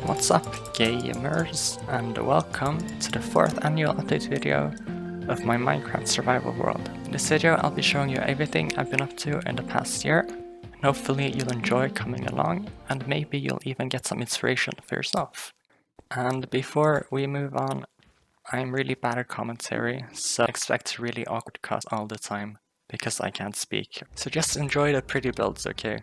What's up, gamers, and welcome to the 4th annual update video of my Minecraft survival world. In this video I'll be showing you everything I've been up to in the past year, and hopefully you'll enjoy coming along, and maybe you'll even get some inspiration for yourself. And before we move on, I'm really bad at commentary, so expect really awkward cuts all the time, because I can't speak. So just enjoy the pretty builds, okay?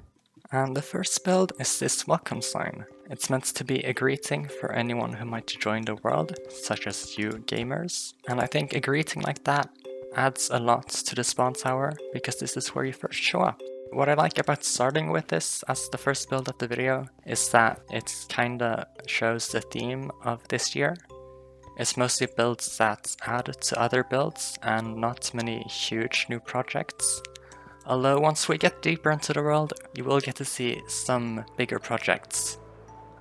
And the first build is this welcome sign. It's meant to be a greeting for anyone who might join the world, such as you gamers. And I think a greeting like that adds a lot to the spawn tower, because this is where you first show up. What I like about starting with this as the first build of the video is that it kinda shows the theme of this year. It's mostly builds that add to other builds and not many huge new projects. Although once we get deeper into the world, you will get to see some bigger projects.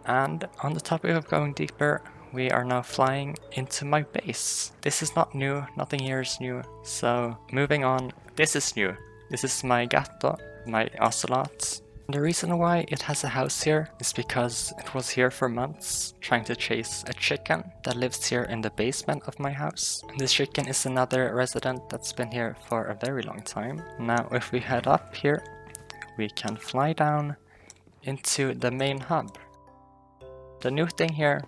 And on the topic of going deeper, we are now flying into my base. This is not new, nothing here is new. So moving on, this is new. This is my Gato, my ocelot. The reason why it has a house here is because it was here for months, trying to chase a chicken that lives here in the basement of my house. And this chicken is another resident that's been here for a very long time. Now if we head up here, we can fly down into the main hub. The new thing here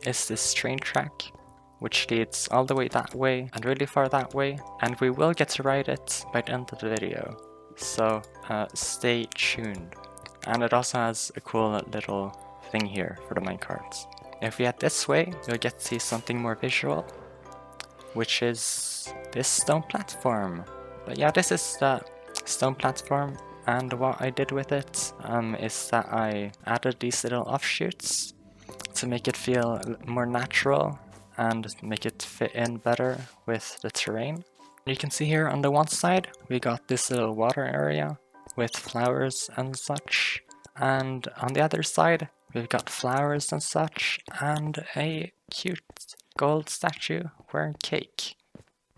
is this train track, which leads all the way that way and really far that way, and we will get to ride it by the end of the video. So stay tuned. And it also has a cool little thing here for the minecarts. If we head this way, you'll get to see something more visual, which is this stone platform. But yeah, this is the stone platform, and what I did with it is that I added these little offshoots to make it feel more natural and make it fit in better with the terrain. You can see here on the one side, we got this little water area with flowers and such. And on the other side, we've got flowers and such, and a cute gold statue wearing cake.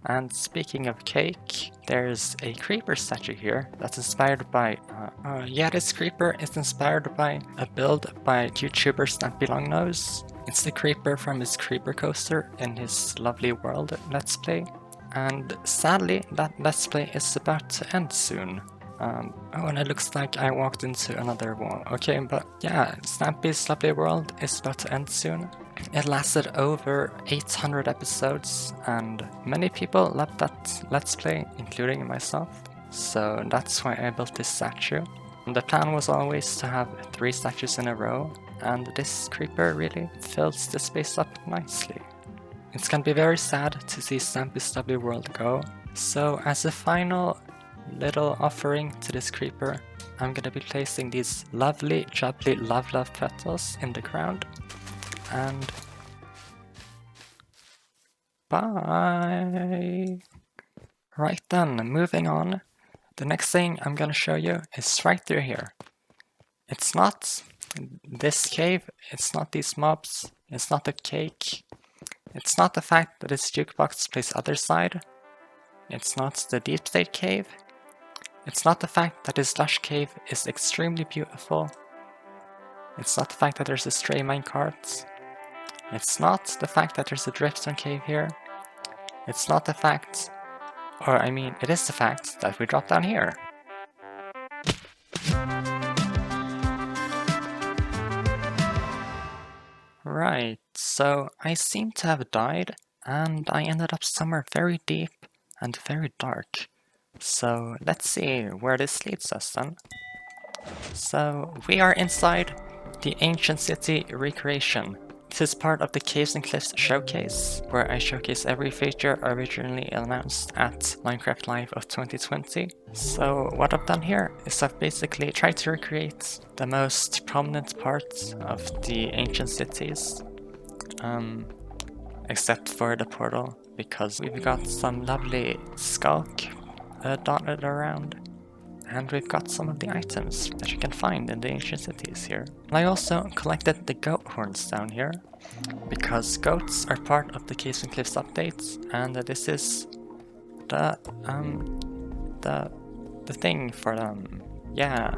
And speaking of cake, there's a creeper statue here that's inspired by, this creeper is inspired by a build by YouTuber Snappy Longnose. It's the creeper from his creeper coaster in his lovely world Let's Play. And sadly, that Let's Play is about to end soon. And it looks like I walked into another wall. Okay, but yeah, Snappy's lovely world is about to end soon. It lasted over 800 episodes, and many people loved that Let's Play, including myself. So that's why I built this statue. And the plan was always to have 3 statues in a row, and this creeper really fills the space up nicely. It's gonna be very sad to see Snappy's lovely world go, so as a final little offering to this creeper, I'm gonna be placing these lovely, jubbly love petals in the ground. And bye! Right then, moving on. The next thing I'm gonna show you is right through here. It's not this cave, it's not these mobs, it's not the cake. It's not the fact that this jukebox plays other side. It's not the deep state cave. It's not the fact that this lush cave is extremely beautiful. It's not the fact that there's a stray minecart. It's not the fact that there's a dripstone cave here. It's not the fact, or I mean, it is the fact that we drop down here. Right, so I seem to have died, and I ended up somewhere very deep and very dark. So let's see where this leads us then. So we are inside the Ancient City Recreation. This is part of the Caves and Cliffs showcase, where I showcase every feature originally announced at Minecraft Live of 2020. So what I've done here is I've basically tried to recreate the most prominent parts of the ancient cities, except for the portal, because we've got some lovely skulk dotted around. And we've got some of the items that you can find in the ancient cities here. And I also collected the goat horns down here, because goats are part of the Caves and Cliffs updates, and this is the thing for them. Yeah.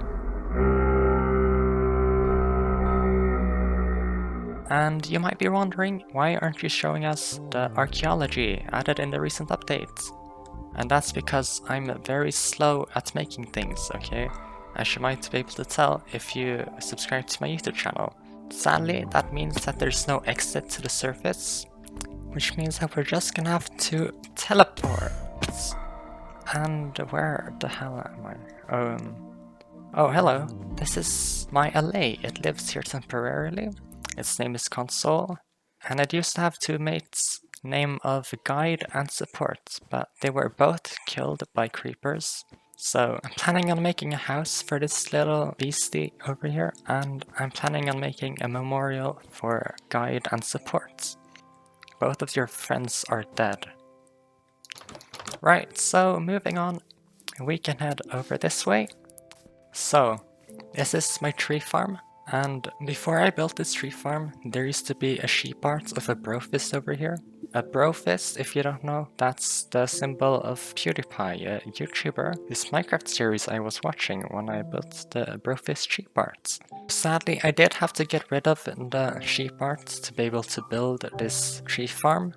And you might be wondering, why aren't you showing us the archaeology added in the recent updates? And that's because I'm very slow at making things, okay? As you might be able to tell if you subscribe to my YouTube channel. Sadly, that means that there's no exit to the surface, which means that we're just gonna have to teleport. And where the hell am I? Oh, hello. This is my LA. It lives here temporarily. Its name is Console, and it used to have two mates, name of Guide and Support, but they were both killed by creepers. So I'm planning on making a house for this little beastie over here, and I'm planning on making a memorial for Guide and Support. Both of your friends are dead. Right, so moving on, we can head over this way. So, this is my tree farm, and before I built this tree farm, there used to be a sheep art of a brofist over here. A brofist, if you don't know, that's the symbol of PewDiePie, a YouTuber, whose Minecraft series I was watching when I built the brofist sheep art. Sadly, I did have to get rid of the sheep art to be able to build this tree farm.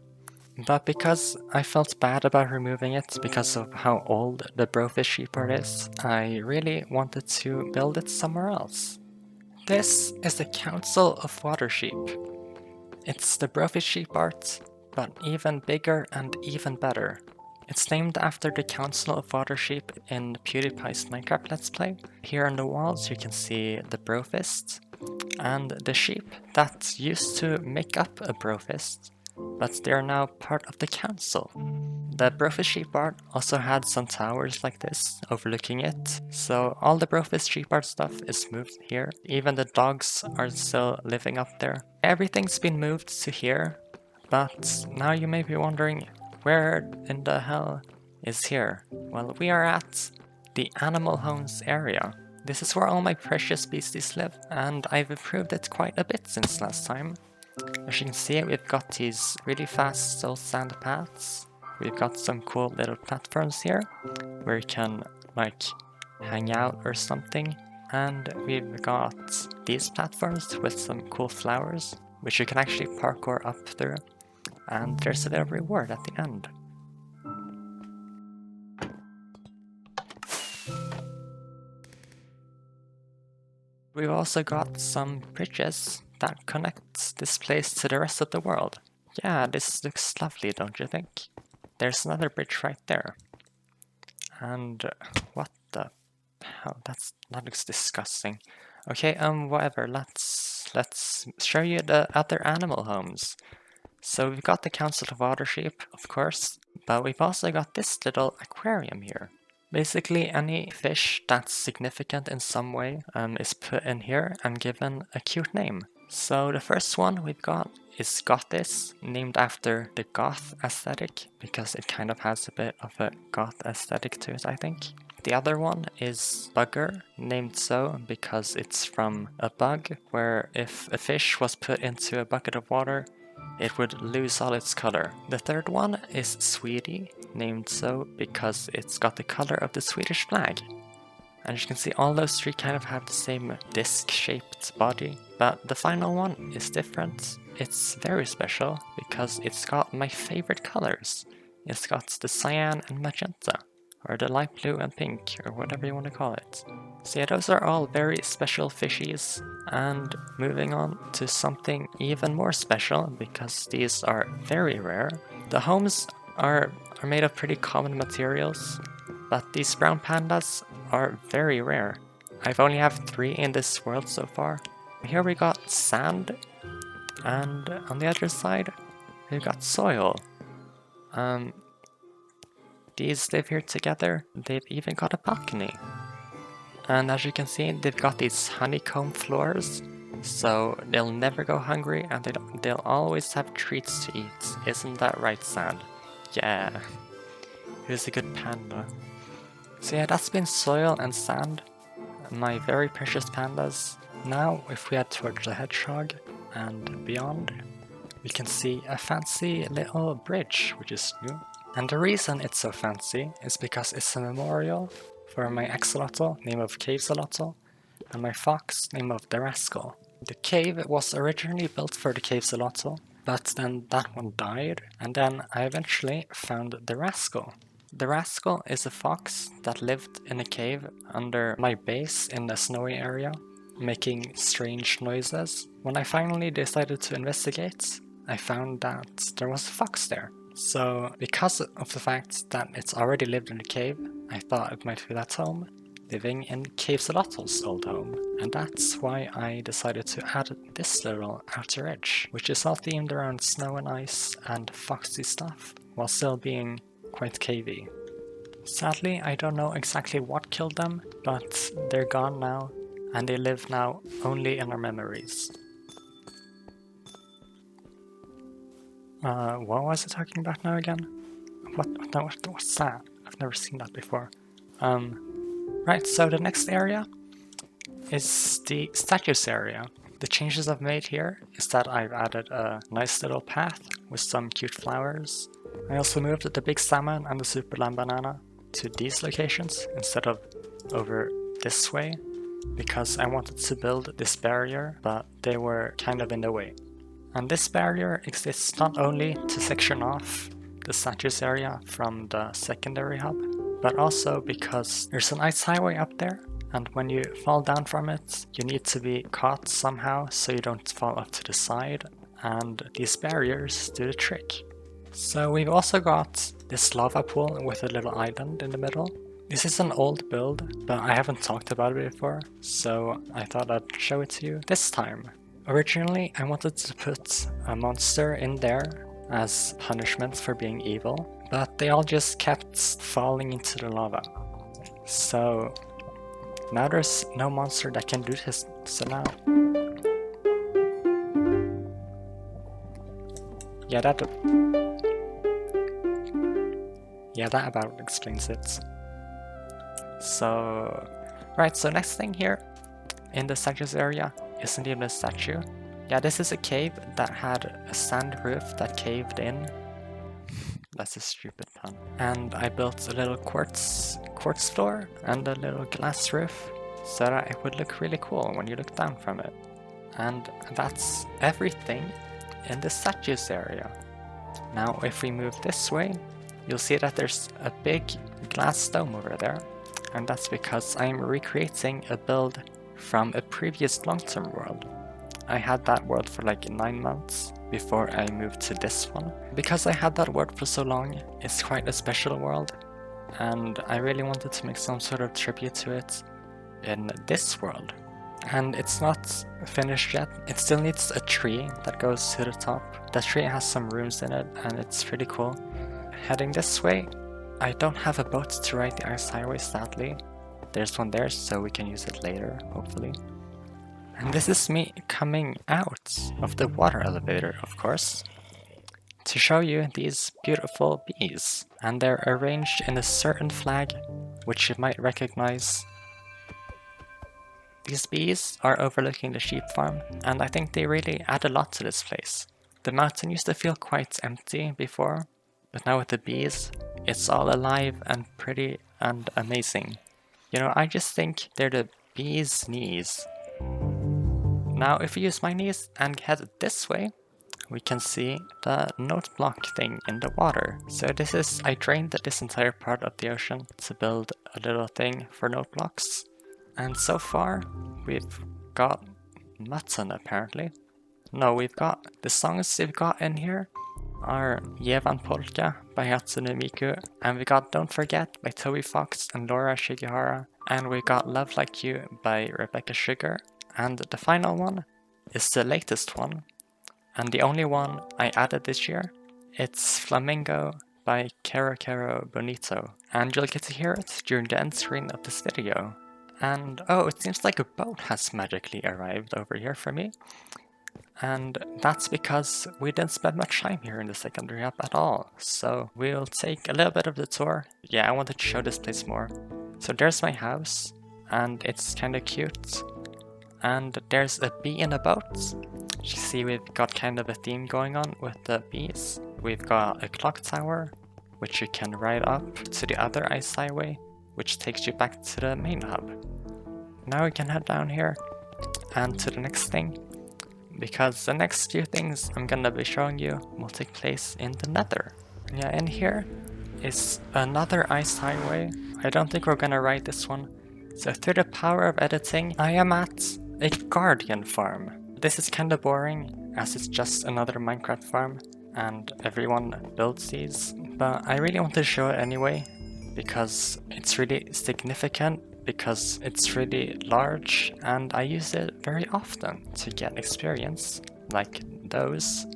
But because I felt bad about removing it because of how old the brofist sheep art is, I really wanted to build it somewhere else. This is the Council of Water Sheep. It's the brofist sheep art, but even bigger and even better. It's named after the Council of Water Sheep in PewDiePie's Minecraft Let's Play. Here on the walls you can see the brofist and the sheep that used to make up a brofist, but they are now part of the council. The brofist sheep art also had some towers like this overlooking it, so all the brofist sheep art stuff is moved here. Even the dogs are still living up there. Everything's been moved to here, but now you may be wondering, where in the hell is here? Well, we are at the animal homes area. This is where all my precious beasties live, and I've improved it quite a bit since last time. As you can see, we've got these really fast soul sand paths. We've got some cool little platforms here where you can like hang out or something. And we've got these platforms with some cool flowers which you can actually parkour up through. And there's a little reward at the end. We've also got some bridges that connect this place to the rest of the world. Yeah, this looks lovely, don't you think? There's another bridge right there. And what the hell? That looks disgusting. Okay, whatever. Let's show you the other animal homes. So we've got the Council of Water Sheep, of course, but we've also got this little aquarium here. Basically, any fish that's significant in some way is put in here and given a cute name. So the first one we've got is Gothis, named after the goth aesthetic, because it kind of has a bit of a goth aesthetic to it, I think. The other one is Bugger, named so because it's from a bug, where if a fish was put into a bucket of water, it would lose all its color. The third one is Sweetie, named so because it's got the color of the Swedish flag. And as you can see, all those three kind of have the same disc-shaped body, but the final one is different. It's very special because it's got my favorite colors. It's got the cyan and magenta, or the light blue and pink, or whatever you want to call it. So yeah, those are all very special fishies. And moving on to something even more special, because these are very rare. The homes are made of pretty common materials, but these brown pandas are very rare. I've only have 3 in this world so far. Here we got sand, and on the other side we've got soil. These live here together. They've even got a balcony. And as you can see, they've got these honeycomb floors, so they'll never go hungry and they'll always have treats to eat. Isn't that right, Sand? Yeah. Who's a good panda? So yeah, that's been soil and sand, my very precious pandas. Now, if we head towards the hedgehog and beyond, we can see a fancy little bridge, which is new. And the reason it's so fancy is because it's a memorial for my axolotl, name of Cavesolotl, and my fox, name of the Rascal. The cave was originally built for the cave ocelot, but then that one died, and then I eventually found the rascal. The rascal is a fox that lived in a cave under my base in the snowy area, making strange noises. When I finally decided to investigate, I found that there was a fox there. So, because of the fact that it's already lived in a cave, I thought it might feel at home, living in Cave Solotto's old home. And that's why I decided to add this little outer edge, which is all themed around snow and ice and foxy stuff, while still being quite cavey. Sadly, I don't know exactly what killed them, but they're gone now, and they live now only in our memories. What was I talking about now again? What's that? I've never seen that before. Right, so the next area is the statues area. The changes I've made here is that I've added a nice little path with some cute flowers. I also moved the big salmon and the super lamb banana to these locations instead of over this way, because I wanted to build this barrier, but they were kind of in the way. And this barrier exists not only to section off the statues area from the secondary hub, but also because there's an ice highway up there, and when you fall down from it, you need to be caught somehow so you don't fall off to the side, and these barriers do the trick. So we've also got this lava pool with a little island in the middle. This is an old build, but I haven't talked about it before, so I thought I'd show it to you this time. Originally, I wanted to put a monster in there as punishment for being evil, but they all just kept falling into the lava. So now there's no monster that can do this, so now... Yeah, that about explains it. So... Right, so next thing here, in the statues area, isn't even a statue. Yeah, this is a cave that had a sand roof that caved in. That's a stupid pun. And I built a little quartz floor and a little glass roof so that it would look really cool when you look down from it. And that's everything in the statues area. Now if we move this way, you'll see that there's a big glass dome over there. And that's because I'm recreating a build from a previous long-term world. I had that world for like 9 months before I moved to this one. Because I had that world for so long, it's quite a special world, and I really wanted to make some sort of tribute to it in this world. And it's not finished yet. It still needs a tree that goes to the top. That tree has some rooms in it, and it's pretty cool. Heading this way, I don't have a boat to ride the ice highway, sadly. There's one there, so we can use it later, hopefully. And this is me coming out of the water elevator, of course, to show you these beautiful bees. And they're arranged in a certain flag, which you might recognize. These bees are overlooking the sheep farm, and I think they really add a lot to this place. The mountain used to feel quite empty before, but now with the bees, it's all alive and pretty and amazing. You know, I just think they're the bees' knees. Now if we use my knees and head this way, we can see the note block thing in the water. So I drained this entire part of the ocean to build a little thing for note blocks. And so far, we've got mutton apparently. No, the songs we've got in here are Jevan Polka by Hatsune Miku, and we got Don't Forget by Toby Fox and Laura Shigihara, and we got Love Like You by Rebecca Sugar, and the final one is the latest one, and the only one I added this year. It's Flamingo by Caro Caro Bonito, and you'll get to hear it during the end screen of this video. And oh, it seems like a boat has magically arrived over here for me. And that's because we didn't spend much time here in the secondary hub at all, so we'll take a little bit of the tour. Yeah, I wanted to show this place more. So there's my house, and it's kinda cute. And there's a bee in a boat. You see we've got kind of a theme going on with the bees. We've got a clock tower, which you can ride up to the other ice highway, which takes you back to the main hub. Now we can head down here and to the next thing, because the next few things I'm gonna be showing you will take place in the Nether. Yeah, in here is another ice highway. I don't think we're gonna ride this one. So through the power of editing, I am at a guardian farm. This is kinda boring, as it's just another Minecraft farm, and everyone builds these. But I really want to show it anyway, because it's really significant, because it's really large, and I use it very often to get experience, like those,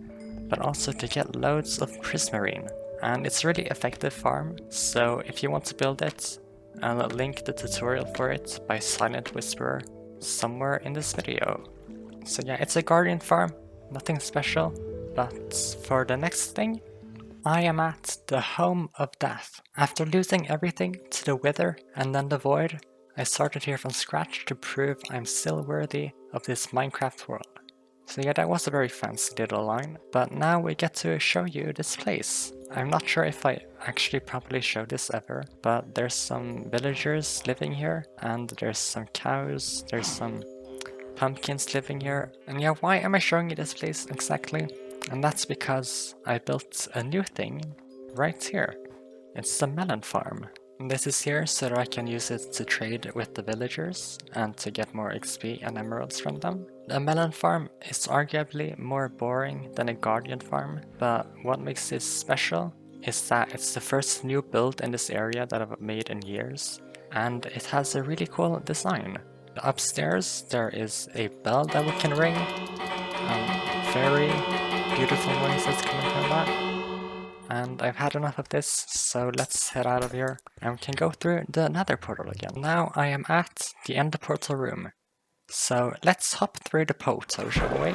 but also to get loads of prismarine. And it's a really effective farm, so if you want to build it, I'll link the tutorial for it by Silent Whisperer somewhere in this video. So yeah, it's a guardian farm, nothing special, but for the next thing, I am at the home of death. After losing everything to the Wither and then the Void, I started here from scratch to prove I'm still worthy of this Minecraft world. So yeah, that was a very fancy little line, but now we get to show you this place. I'm not sure if I actually properly showed this ever, but there's some villagers living here, and there's some cows, there's some pumpkins living here. And yeah, why am I showing you this place exactly? And that's because I built a new thing right here. It's the melon farm. And this is here so that I can use it to trade with the villagers and to get more XP and emeralds from them. The melon farm is arguably more boring than a guardian farm, but what makes this special is that it's the first new build in this area that I've made in years, and it has a really cool design. Upstairs there is a bell that we can ring, very beautiful noises coming from that. And I've had enough of this, so let's head out of here and we can go through the nether portal again. Now I am at the end portal room, so let's hop through the portal, shall we?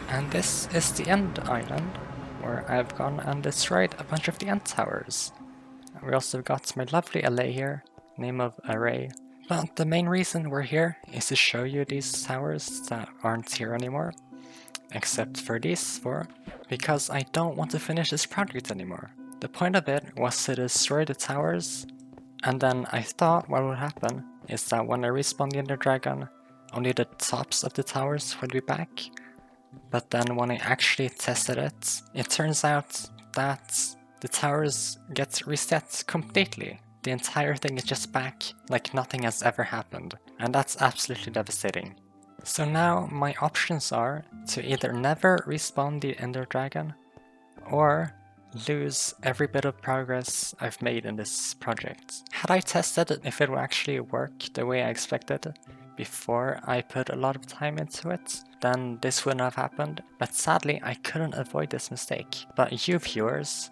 And this is the end island, where I've gone and destroyed a bunch of the end towers. We also got my lovely allay here, name of array. But the main reason we're here is to show you these towers that aren't here anymore. Except for these four, because I don't want to finish this project anymore. The point of it was to destroy the towers, and then I thought what would happen is that when I respawn the Ender Dragon, only the tops of the towers would be back. But then when I actually tested it, it turns out that the towers get reset completely. The entire thing is just back, like nothing has ever happened, and that's absolutely devastating. So now my options are to either never respawn the Ender Dragon, or lose every bit of progress I've made in this project. Had I tested if it would actually work the way I expected before I put a lot of time into it, then this wouldn't have happened, but sadly I couldn't avoid this mistake. But you viewers,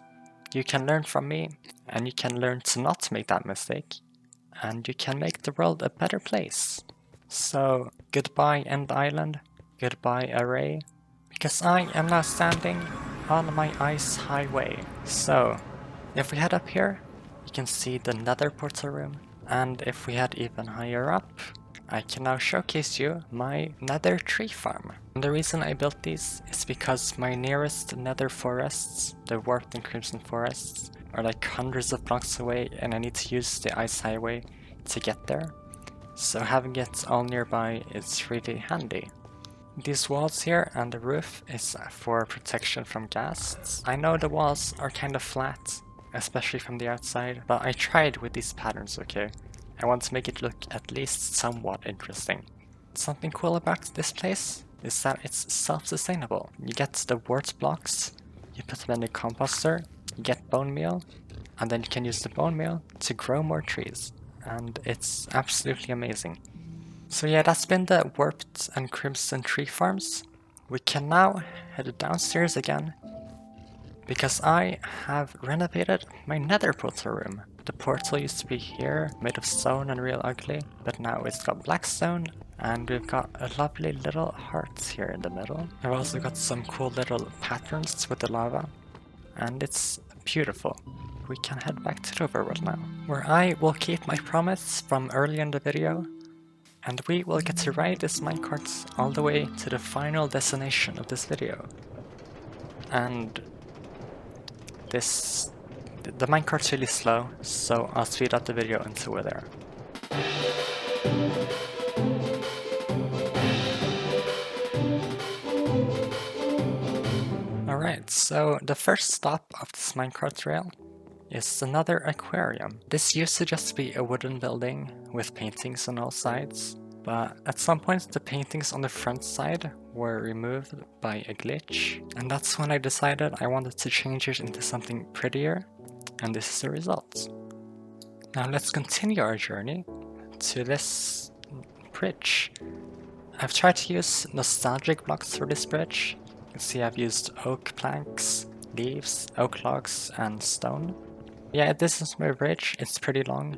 you can learn from me, and you can learn to not make that mistake, and you can make the world a better place. So, goodbye End Island, goodbye Array, because I am now standing on my ice highway. So, if we head up here, you can see the nether portal room, and if we head even higher up, I can now showcase you my nether tree farm. And the reason I built these is because my nearest nether forests, the warped and crimson forests, are like hundreds of blocks away, and I need to use the ice highway to get there. So having it all nearby is really handy. These walls here and the roof is for protection from ghasts. I know the walls are kind of flat, especially from the outside, but I tried with these patterns, okay? I want to make it look at least somewhat interesting. Something cool about this place is that it's self-sustainable. You get the wart blocks, you put them in the composter, you get bone meal, and then you can use the bone meal to grow more trees. And it's absolutely amazing. So yeah, that's been the warped and crimson tree farms. We can now head downstairs again, because I have renovated my nether portal room. The portal used to be here, made of stone and real ugly, but now it's got black stone, and we've got a lovely little heart here in the middle. I've also got some cool little patterns with the lava, and it's beautiful. We can head back to the overworld now, where I will keep my promise from earlier in the video, and we will get to ride this minecart all the way to the final destination of this video. And the minecart's really slow, so I'll speed up the video until we're there. Alright, so the first stop of this minecart trail is another aquarium. This used to just be a wooden building with paintings on all sides, but at some point the paintings on the front side were removed by a glitch, and that's when I decided I wanted to change it into something prettier, and this is the result. Now let's continue our journey to this bridge. I've tried to use nostalgic blocks for this bridge. You can see I've used oak planks, leaves, oak logs, and stone. Yeah, this is my bridge. It's pretty long.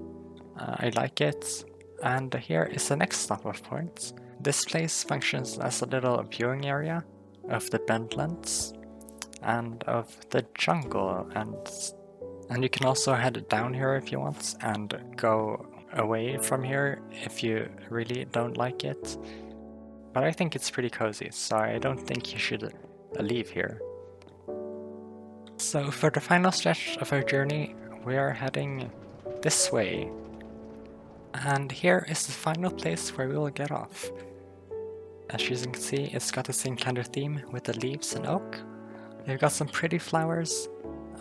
I like it. And here is the next stop-off point. This place functions as a little viewing area of the Bentlands and of the jungle, and you can also head down here if you want and go away from here if you really don't like it. But I think it's pretty cozy, so I don't think you should leave here. So for the final stretch of our journey, we are heading this way. And here is the final place where we will get off. As you can see, it's got the same kind of theme with the leaves and oak. We've got some pretty flowers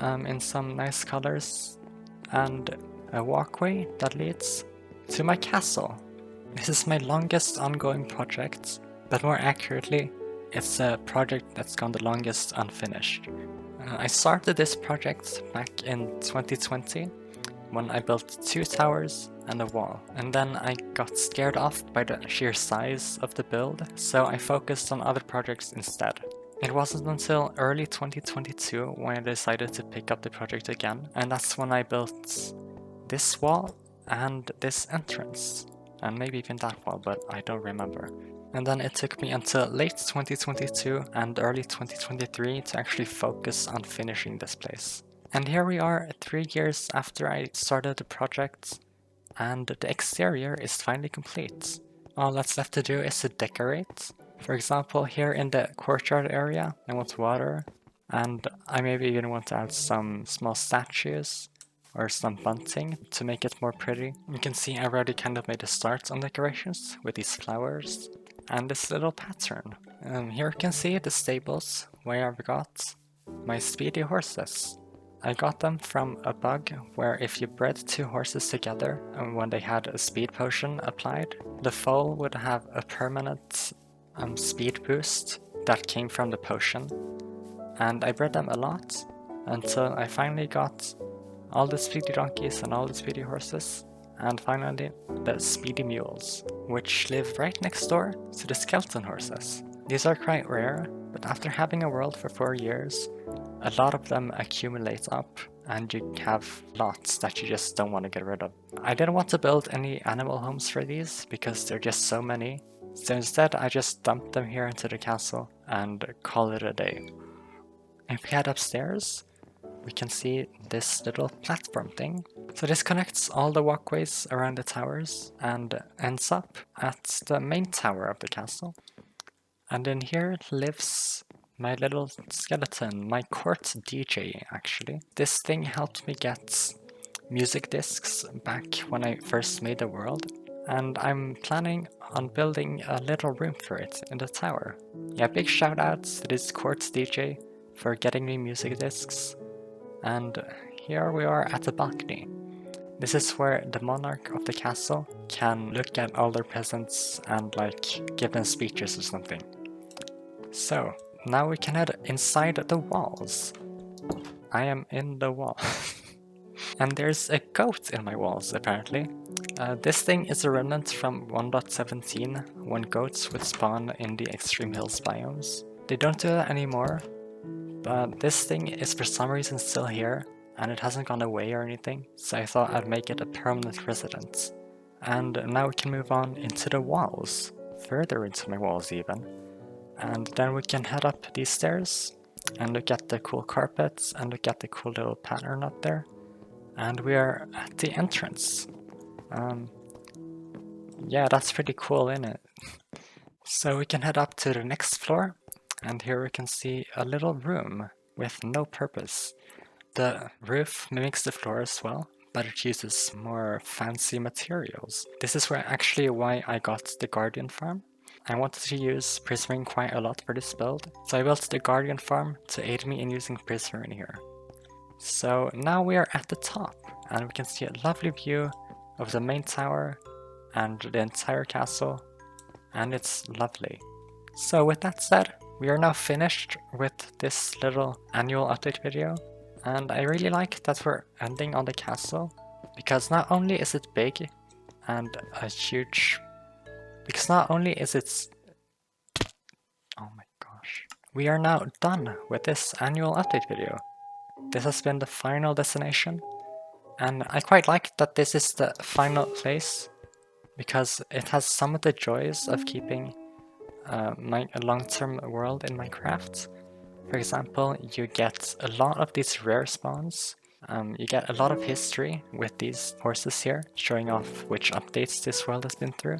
in some nice colors, and a walkway that leads to my castle. This is my longest ongoing project, but more accurately, it's a project that's gone the longest unfinished. I started this project back in 2020 when I built 2 towers and a wall, and then I got scared off by the sheer size of the build, so I focused on other projects instead. It wasn't until early 2022 when I decided to pick up the project again, and that's when I built this wall and this entrance, and maybe even that wall, but I don't remember. And then it took me until late 2022 and early 2023 to actually focus on finishing this place. And here we are 3 years after I started the project, and the exterior is finally complete. All that's left to do is to decorate. For example, here in the courtyard area, I want water, and I maybe even want to add some small statues or some bunting to make it more pretty. You can see I've already kind of made a start on decorations with these flowers and this little pattern. Here you can see the stables where I've got my speedy horses. I got them from a bug where if you bred 2 horses together and when they had a speed potion applied, the foal would have a permanent speed boost that came from the potion. And I bred them a lot until I finally got all the speedy donkeys and all the speedy horses, and finally the speedy mules, which live right next door to the skeleton horses. These are quite rare, but after having a world for 4 years, a lot of them accumulate up, and you have lots that you just don't want to get rid of. I didn't want to build any animal homes for these because there are just so many, so instead I just dumped them here into the castle and call it a day. If we head upstairs, we can see this little platform thing. So this connects all the walkways around the towers and ends up at the main tower of the castle. And in here lives my little skeleton, my court DJ actually. This thing helped me get music discs back when I first made the world, and I'm planning on building a little room for it in the tower. Yeah, big shout out to this court DJ for getting me music discs. And here we are at the balcony. This is where the monarch of the castle can look at all their peasants and give them speeches or something. So now we can head inside the walls. I am in the wall. And there's a goat in my walls apparently. This thing is a remnant from 1.17 when goats would spawn in the extreme hills biomes. They don't do that anymore, but this thing is for some reason still here, and it hasn't gone away or anything, so I thought I'd make it a permanent residence. And now we can move on into the walls, further into my walls even. And then we can head up these stairs and look at the cool carpets and look at the cool little pattern up there. And we are at the entrance. Yeah, that's pretty cool, isn't it? So we can head up to the next floor, and here we can see a little room with no purpose. The roof mimics the floor as well, but it uses more fancy materials. This is actually why I got the Guardian farm. I wanted to use Prismarine quite a lot for this build, so I built the Guardian farm to aid me in using Prismarine here. So now we are at the top, and we can see a lovely view of the main tower and the entire castle, and it's lovely. So with that said, we are now finished with this little annual update video, and I really like that we're ending on the castle, because not only is it big and a huge... Because not only is it... Oh my gosh. We are now done with this annual update video. This has been the final destination, and I quite like that this is the final place, because it has some of the joys of keeping a long-term world in Minecraft. For example, you get a lot of these rare spawns. You get a lot of history with these horses here, showing off which updates this world has been through.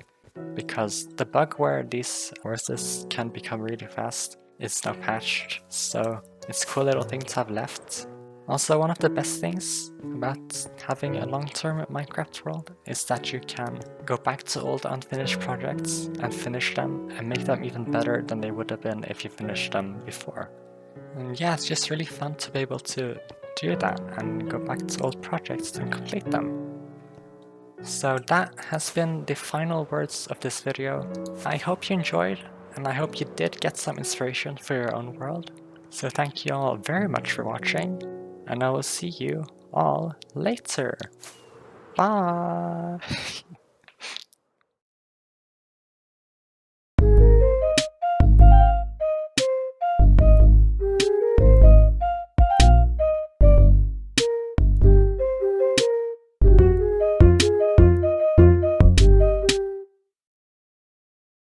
Because the bug where these horses can become really fast is now patched, so it's a cool little thing to have left. Also, one of the best things about having a long-term Minecraft world is that you can go back to old unfinished projects and finish them and make them even better than they would have been if you finished them before. And yeah, it's just really fun to be able to do that and go back to old projects and complete them. So that has been the final words of this video. I hope you enjoyed, and I hope you did get some inspiration for your own world. So thank you all very much for watching, and I will see you all later. Bye!